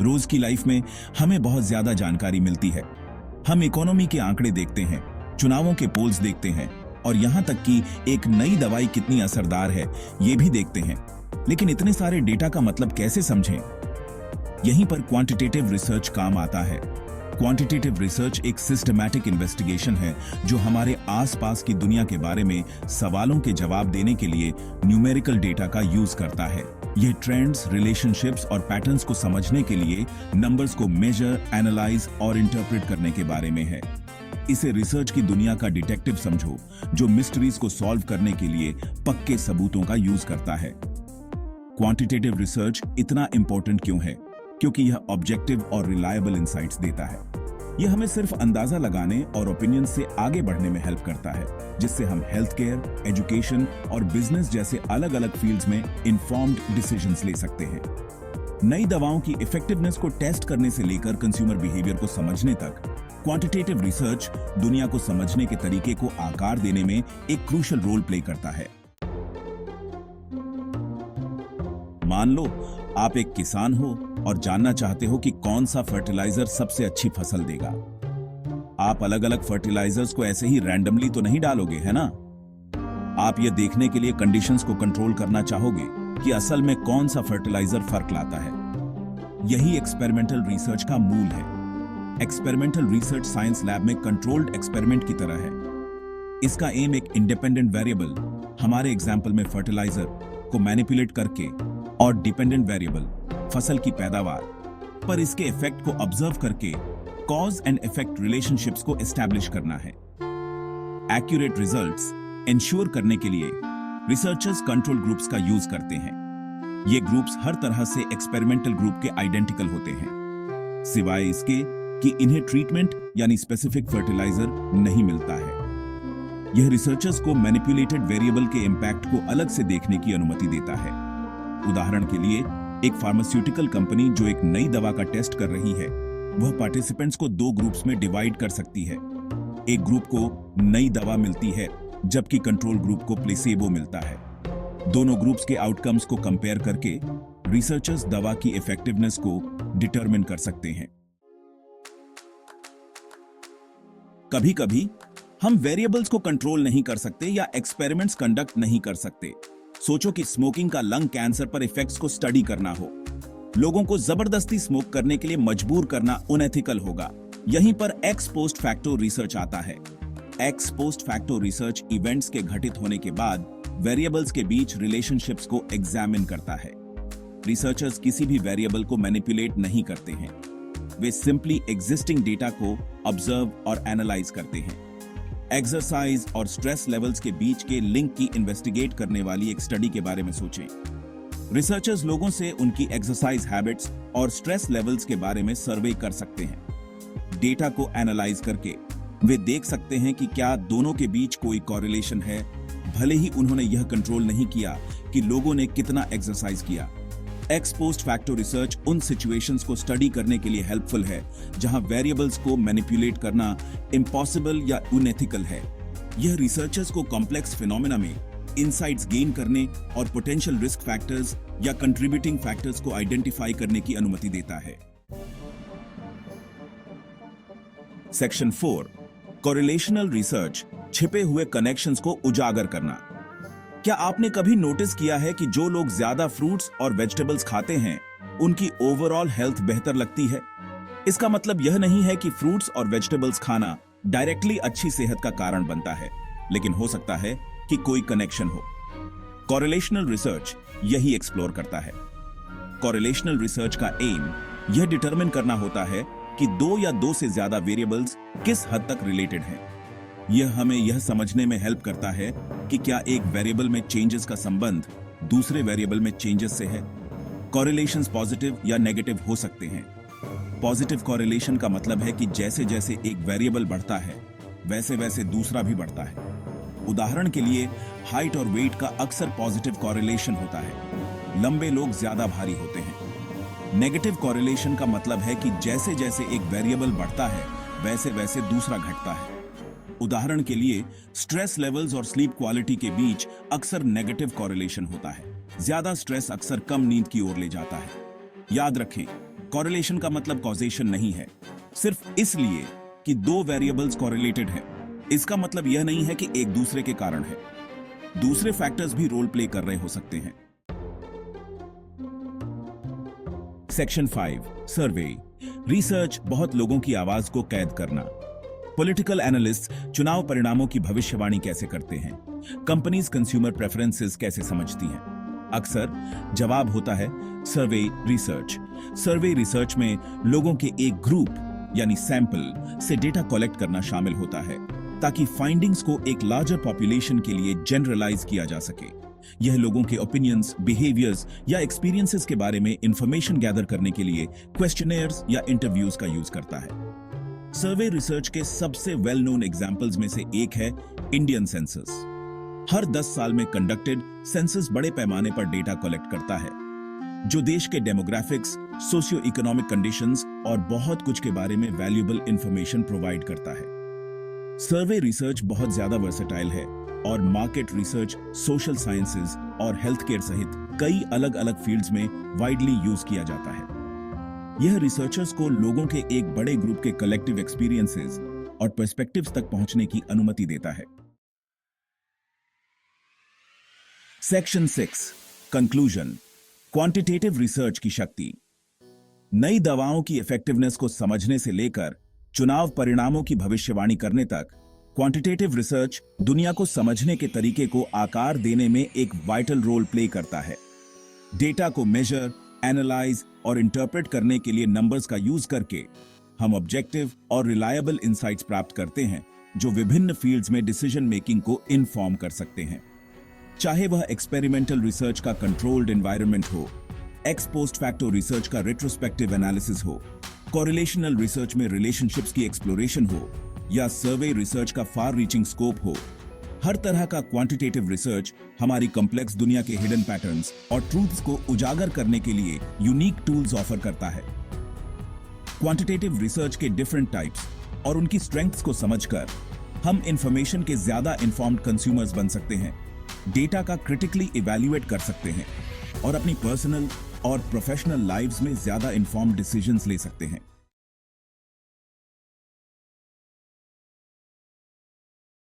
रोज की लाइफ में हमें बहुत ज्यादा जानकारी मिलती है। हम इकोनॉमी के आंकड़े देखते हैं, चुनावों के पोल्स देखते हैं और यहां तक कि एक नई दवाई कितनी असरदार है ये भी देखते हैं। लेकिन इतने सारे डेटा का मतलब कैसे समझें? यहीं पर क्वांटिटेटिव रिसर्च काम आता है। क्वांटिटेटिव रिसर्च एक सिस्टमैटिक इन्वेस्टिगेशन है जो हमारे आसपास की दुनिया के बारे में सवालों के जवाब देने के लिए न्यूमेरिकल डेटा का यूज करता है। यह ट्रेंड्स, रिलेशनशिप्स और पैटर्न्स को समझने के लिए नंबर्स को मेजर, एनालाइज और इंटरप्रेट करने के बारे में है। इसे रिसर्च की दुनिया का डिटेक्टिव समझो, जो मिस्ट्रीज को सॉल्व करने के लिए पक्के सबूतों का यूज करता है। क्वांटिटेटिव रिसर्च इतना इंपॉर्टेंट क्यों है? क्योंकि यह ऑब्जेक्टिव और रिलायबल इंसाइट्स देता है। यह हमें सिर्फ अंदाजा लगाने और ओपिनियन से आगे बढ़ने में हेल्प करता है, जिससे हम हेल्थ केयर, एजुकेशन और बिजनेस जैसे अलग अलग फील्ड्स में इन्फॉर्म्ड डिसीजंस ले सकते हैं। नई दवाओं की इफेक्टिवनेस को टेस्ट करने से लेकर कंज्यूमर बिहेवियर को समझने तक, क्वांटिटेटिव रिसर्च दुनिया को समझने के तरीके को आकार देने में एक क्रूशियल रोल प्ले करता है। मान लो आप एक किसान हो और जानना चाहते हो कि कौन सा फर्टिलाइजर सबसे अच्छी फसल देगा। आप अलग अलग फर्टिलाइजर्स को ऐसे ही रैंडमली तो नहीं डालोगे, है ना? आप यह देखने के लिए कंडीशंस को कंट्रोल करना चाहोगे कि असल में कौन सा फर्टिलाइजर फर्क लाता है। यही एक्सपेरिमेंटल रिसर्च का मूल है। एक्सपेरिमेंटल रिसर्च साइंस लैब में कंट्रोल्ड एक्सपेरिमेंट की तरह है। इसका एम एक इंडिपेंडेंट वेरिएबल, हमारे एग्जाम्पल में फर्टिलाइजर, को मैनिपुलेट करके और डिपेंडेंट वेरिएबल, फसल की पैदावार, पर इसके इफेक्ट को ऑब्जर्व करके कॉज एंड इफेक्ट रिलेशनशिप्स को एस्टैब्लिश करना है। एक्यूरेट रिजल्ट्स इंश्योर करने के लिए रिसर्चर्स कंट्रोल ग्रुप्स का यूज करते हैं। ये ग्रुप्स हर तरह से एक्सपेरिमेंटल ग्रुप के आइडेंटिकल होते हैं, सिवाय इसके कि इन्हें ट्रीटमेंट यानी स्पेसिफिक फर्टिलाइजर नहीं मिलता है। यह रिसर्चर्स को मैनिपुलेटेड वेरिएबल के इंपैक्ट को अलग से देखने की अनुमति देता है। उदाहरण के लिए, एक फार्मास्यूटिकल कंपनी जो एक नई दवा का टेस्ट कर रही है, वह पार्टिसिपेंट्स को दो ग्रुप्स में डिवाइड कर सकती है। एक ग्रुप को नई दवा मिलती है, जबकि कंट्रोल ग्रुप को प्लेसेबो मिलता है। दोनों ग्रुप्स के आउटकम्स को कंपेयर करके रिसर्चर्स दवा की इफेक्टिवनेस को डिटरमिन कर सकते हैं। कभी-कभी हम वेरिएबल्स को कंट्रोल नहीं कर सकते या एक्सपेरिमेंट्स कंडक्ट नहीं कर सकते। सोचो कि स्मोकिंग का लंग कैंसर पर इफेक्ट्स को स्टडी करना हो। लोगों को जबरदस्ती स्मोक करने के लिए मजबूर करना अनएथिकल होगा। यहीं पर एक्स पोस्ट फैक्टो रिसर्च आता है। X post facto research events के घटित होने के बाद वेरिएबल्स के बीच रिलेशनशिप्स को एग्जामिन करता है। रिसर्चर्स किसी भी वेरिएबल को मैनिपुलेट नहीं करते हैं। वे सिंपली एग्जिस्टिंग डेटा को ऑब्जर्व और एनालाइज करते हैं। एक्सरसाइज और स्ट्रेस लेवल्स के बीच के लिंक की इन्वेस्टिगेट करने वाली एक स्टडी के बारे में सोचें। रिसर्चर्स लोगों से उनकी एक्सरसाइज हैबिट्स और स्ट्रेस लेवल्स के बारे में सर्वे कर सकते हैं। डेटा को एनालाइज करके वे देख सकते हैं कि क्या दोनों के बीच कोई कॉरिलेशन है, भले ही उन्होंने यह कंट्रोल नहीं किया कि लोगों ने कितना एक्सरसाइज किया। एक्स पोस्ट फैक्टो रिसर्च उन सिचुएशंस को स्टडी करने के लिए हेल्पफुल है जहां वेरिएबल्स को मैनिपुलेट करना इम्पॉसिबल या अनएथिकल है। यह रिसर्चर्स को कॉम्प्लेक्स फिनोमेना में इनसाइट्स गेन करने और पोटेंशियल रिस्क फैक्टर्स या कंट्रीब्यूटिंग फैक्टर्स को आइडेंटिफाई करने की अनुमति देता है। सेक्शन 4, कोरिलेशनल रिसर्च, छिपे हुए कनेक्शंस को उजागर करना। क्या आपने कभी नोटिस किया है कि जो लोग ज्यादा फ्रूट्स और वेजिटेबल्स खाते हैं, उनकी ओवरऑल हेल्थ बेहतर लगती है? इसका मतलब यह नहीं है कि फ्रूट्स और वेजिटेबल्स खाना डायरेक्टली अच्छी सेहत का कारण बनता है, लेकिन हो सकता है कि कोई कनेक्शन हो। कोरिलेशनल रिसर्च यही एक्सप्लोर करता है। कोरिलेशनल रिसर्च का एम यह डिटरमिन करना होता है कि दो या दो से ज्यादा वेरिएबल्स किस हद तक रिलेटेड हैं। यह हमें यह समझने में हेल्प करता है कि क्या एक वेरिएबल में चेंजेस का संबंध दूसरे वेरिएबल में चेंजेस से है। कोरिलेशंस पॉजिटिव या नेगेटिव हो सकते हैं। पॉजिटिव कोरिलेशन का मतलब है कि जैसे जैसे एक वेरिएबल बढ़ता है, वैसे वैसे दूसरा भी बढ़ता है। उदाहरण के लिए, हाइट और वेट का अक्सर पॉजिटिव कोरिलेशन होता है। लंबे लोग ज्यादा भारी होते हैं। नेगेटिव कोरिलेशन का मतलब है कि जैसे जैसे एक वेरिएबल बढ़ता है, वैसे वैसे दूसरा घटता है। उदाहरण के लिए, स्ट्रेस लेवल्स और स्लीप क्वालिटी के बीच अक्सर नेगेटिव कोरिलेशन होता है। ज्यादा स्ट्रेस अक्सर कम नींद की ओर ले जाता है। याद रखें, कॉरिलेशन का मतलब कॉजेशन नहीं है। सिर्फ इसलिए कि दो वेरिएबल्स कॉरिलेटेड हैं, इसका मतलब यह नहीं है कि एक दूसरे के कारण है। दूसरे फैक्टर्स भी रोल प्ले कर रहे हो सकते हैं। सेक्शन 5 सर्वे रिसर्च बहुत लोगों की आवाज को कैद करना। पॉलिटिकल एनालिस्ट चुनाव परिणामों की भविष्यवाणी कैसे करते हैं? कंपनीज कंज्यूमर प्रेफरेंसेस कैसे समझती हैं? अक्सर जवाब होता है सर्वे रिसर्च। सर्वे रिसर्च में लोगों के एक ग्रुप यानी सैंपल से डेटा कलेक्ट करना शामिल होता है ताकि फाइंडिंग्स को एक लार्जर पॉपुलेशन के लिए जनरलाइज किया जा सके। यह लोगों के ओपिनियंस, बिहेवियर्स या एक्सपीरियंसेस के बारे में इंफॉर्मेशन गैदर करने के लिए क्वेश्चनेयर्स या इंटरव्यूज का यूज करता है। सर्वे रिसर्च के सबसे वेल नोन एग्जांपल्स में से एक है इंडियन सेंसस। हर 10 साल में कंडक्टेड सेंसस बड़े पैमाने पर डेटा कलेक्ट करता है जो देश के डेमोग्राफिक्स, सोशियो इकोनॉमिक कंडीशंस और बहुत कुछ के बारे में वैल्यूएबल इंफॉर्मेशन प्रोवाइड करता है। सर्वे रिसर्च बहुत ज्यादा वर्सेटाइल है और मार्केट रिसर्च, सोशल साइंसेज और हेल्थ केयर सहित कई अलग अलग फील्ड्स में वाइडली यूज किया जाता है। यह रिसर्चर्स को लोगों के एक बड़े ग्रुप के कलेक्टिव एक्सपीरियंसेस और पर्सपेक्टिव्स तक पहुंचने की अनुमति देता है। सेक्शन 6 कंक्लूजन क्वांटिटेटिव रिसर्च की शक्ति। नई दवाओं की इफेक्टिवनेस को समझने से लेकर चुनाव परिणामों की भविष्यवाणी करने तक क्वांटिटेटिव रिसर्च दुनिया को समझने के तरीके को आकार देने में एक वाइटल रोल प्ले करता है। डेटा को मेजर, एनालाइज और इंटरप्रेट करने के लिए नंबर्स का यूज करके हम ऑब्जेक्टिव और रिलायबल इंसाइट्स प्राप्त करते हैं जो विभिन्न फील्ड्स में डिसीजन मेकिंग को इन्फॉर्म कर सकते हैं। चाहे वह एक्सपेरिमेंटल रिसर्च का कंट्रोल्ड एनवायरनमेंट हो, एक्स पोस्ट फैक्टो रिसर्च का रेट्रोस्पेक्टिव एनालिसिस हो, कोरिलेशनल रिसर्च में रिलेशनशिप्स की एक्सप्लोरेशन हो या सर्वे रिसर्च का फार रीचिंग स्कोप हो, हर तरह का क्वांटिटेटिव रिसर्च हमारी कॉम्प्लेक्स दुनिया के हिडन पैटर्न्स और ट्रूथ्स को उजागर करने के लिए यूनिक टूल्स ऑफर करता है। क्वांटिटेटिव रिसर्च के डिफरेंट टाइप्स और उनकी स्ट्रेंथ्स को समझकर हम इंफॉर्मेशन के ज्यादा इन्फॉर्म्ड कंज्यूमर्स बन सकते हैं, डेटा का क्रिटिकली इवैल्यूएट कर सकते हैं और अपनी पर्सनल और प्रोफेशनल लाइव्स में ज्यादा इन्फॉर्म्ड डिसीजंस ले सकते हैं।